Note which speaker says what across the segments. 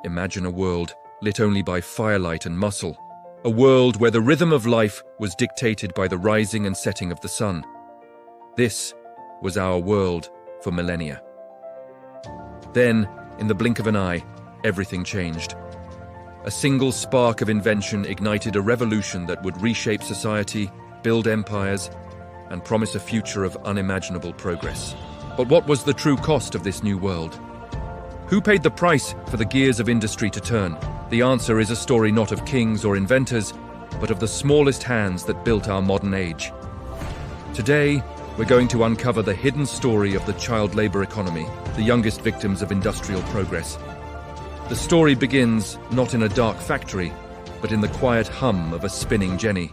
Speaker 1: Imagine a world lit only by firelight and muscle. A world where the rhythm of life was dictated by the rising and setting of the sun. This was our world for millennia. Then, in the blink of an eye, everything changed. A single spark of invention ignited a revolution that would reshape society, build empires, and promise a future of unimaginable progress. But what was the true cost of this new world? Who paid the price for the gears of industry to turn? The answer is a story not of kings or inventors, but of the smallest hands that built our modern age. Today, we're going to uncover the hidden story of the child labor economy, the youngest victims of industrial progress. The story begins not in a dark factory, but in the quiet hum of a spinning jenny.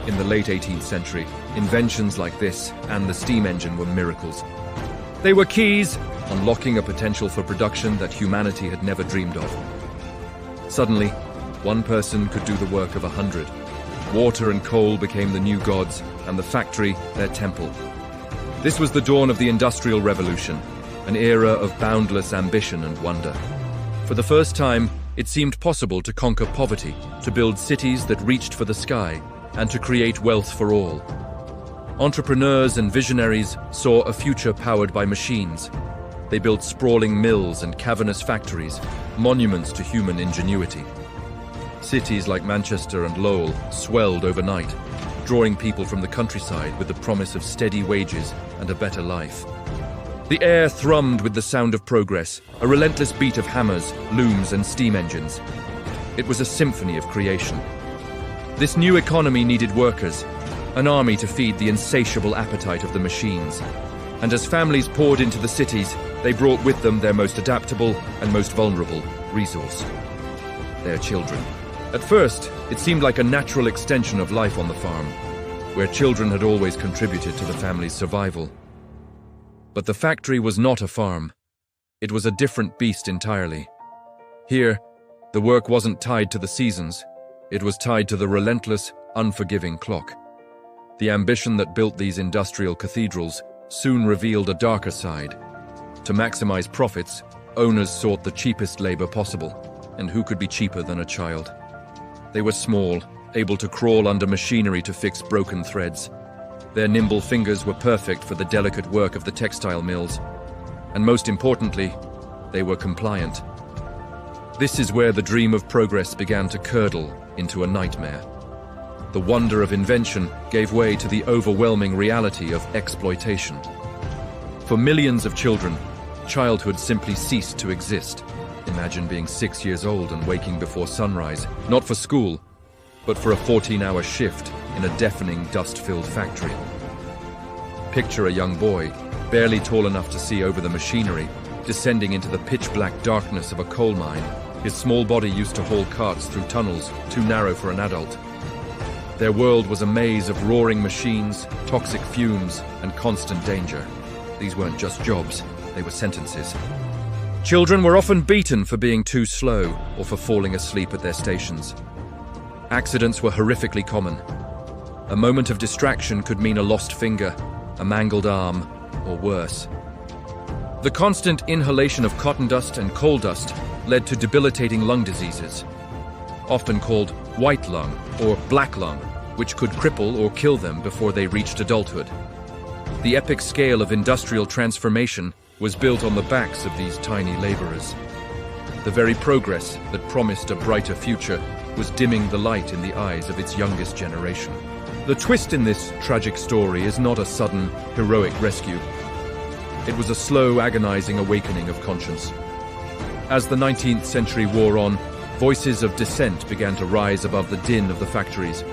Speaker 1: In the late 18th century, inventions like this and the steam engine were miracles. They were keys, unlocking a potential for production that humanity had never dreamed of. Suddenly, one person could do the work of 100. Water and coal became the new gods, and the factory their temple. This was the dawn of the Industrial Revolution, an era of boundless ambition and wonder. For the first time, it seemed possible to conquer poverty, to build cities that reached for the sky, and to create wealth for all. Entrepreneurs and visionaries saw a future powered by machines. They built sprawling mills and cavernous factories, monuments to human ingenuity. Cities like Manchester and Lowell swelled overnight, drawing people from the countryside with the promise of steady wages and a better life. The air thrummed with the sound of progress, a relentless beat of hammers, looms, and steam engines. It was a symphony of creation. This new economy needed workers, an army to feed the insatiable appetite of the machines. And as families poured into the cities, they brought with them their most adaptable and most vulnerable resource: their children. At first, it seemed like a natural extension of life on the farm, where children had always contributed to the family's survival. But the factory was not a farm. It was a different beast entirely. Here, the work wasn't tied to the seasons. It was tied to the relentless, unforgiving clock. The ambition that built these industrial cathedrals soon revealed a darker side. To maximize profits, owners sought the cheapest labor possible, and who could be cheaper than a child? They were small, able to crawl under machinery to fix broken threads. Their nimble fingers were perfect for the delicate work of the textile mills. And most importantly, they were compliant. This is where the dream of progress began to curdle into a nightmare. The wonder of invention gave way to the overwhelming reality of exploitation. For millions of children, childhood simply ceased to exist. Imagine being 6 years old and waking before sunrise, not for school, but for a 14-hour shift in a deafening, dust-filled factory. Picture a young boy, barely tall enough to see over the machinery, descending into the pitch-black darkness of a coal mine. His small body used to haul carts through tunnels too narrow for an adult. Their world was a maze of roaring machines, toxic fumes, and constant danger. These weren't just jobs, they were sentences. Children were often beaten for being too slow or for falling asleep at their stations. Accidents were horrifically common. A moment of distraction could mean a lost finger, a mangled arm, or worse. The constant inhalation of cotton dust and coal dust led to debilitating lung diseases, often called white lung or black lung, which could cripple or kill them before they reached adulthood. The epic scale of industrial transformation was built on the backs of these tiny laborers. The very progress that promised a brighter future was dimming the light in the eyes of its youngest generation. The twist in this tragic story is not a sudden, heroic rescue. It was a slow, agonizing awakening of conscience. As the 19th century wore on, voices of dissent began to rise above the din of the factories.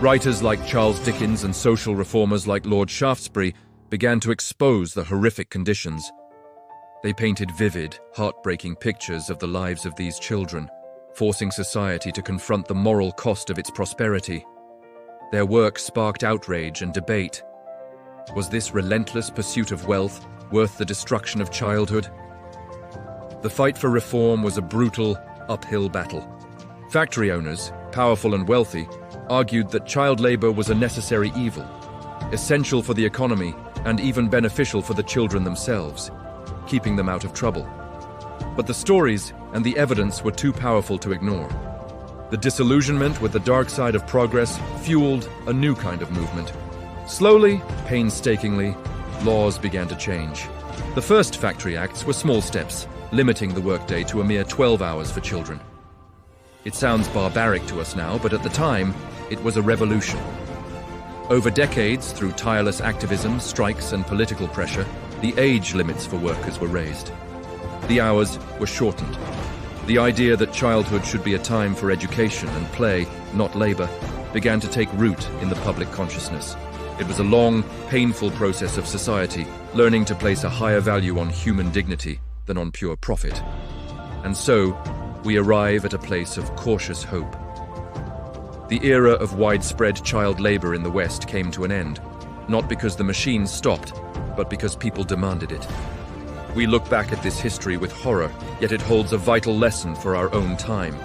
Speaker 1: Writers like Charles Dickens and social reformers like Lord Shaftesbury began to expose the horrific conditions. They painted vivid, heartbreaking pictures of the lives of these children, forcing society to confront the moral cost of its prosperity. Their work sparked outrage and debate. Was this relentless pursuit of wealth worth the destruction of childhood? The fight for reform was a brutal, uphill battle. Factory owners, powerful and wealthy, argued that child labor was a necessary evil, essential for the economy and even beneficial for the children themselves, keeping them out of trouble. But the stories and the evidence were too powerful to ignore. The disillusionment with the dark side of progress fueled a new kind of movement. Slowly, painstakingly, laws began to change. The first factory acts were small steps, limiting the workday to a mere 12 hours for children. It sounds barbaric to us now, but at the time, it was a revolution. Over decades, through tireless activism, strikes, and political pressure, the age limits for workers were raised. The hours were shortened. The idea that childhood should be a time for education and play, not labor, began to take root in the public consciousness. It was a long, painful process of society, learning to place a higher value on human dignity than on pure profit. And so, we arrive at a place of cautious hope. The era of widespread child labor in the West came to an end, not because the machines stopped, but because people demanded it. We look back at this history with horror, yet it holds a vital lesson for our own time.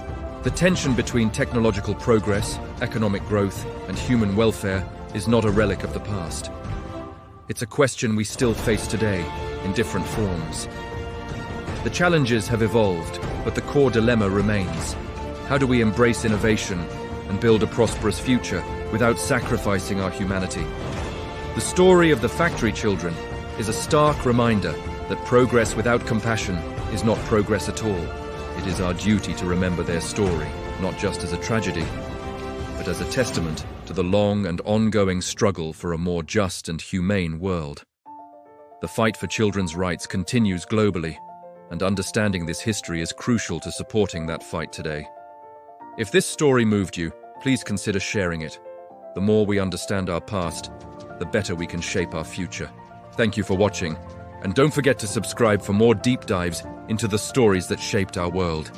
Speaker 1: The tension between technological progress, economic growth, and human welfare is not a relic of the past. It's a question we still face today, in different forms. The challenges have evolved, but the core dilemma remains. How do we embrace innovation and build a prosperous future without sacrificing our humanity? The story of the factory children is a stark reminder that progress without compassion is not progress at all. It is our duty to remember their story, not just as a tragedy, but as a testament to the long and ongoing struggle for a more just and humane world. The fight for children's rights continues globally, and understanding this history is crucial to supporting that fight today. If this story moved you, please consider sharing it. The more we understand our past, the better we can shape our future. Thank you for watching, and don't forget to subscribe for more deep dives into the stories that shaped our world.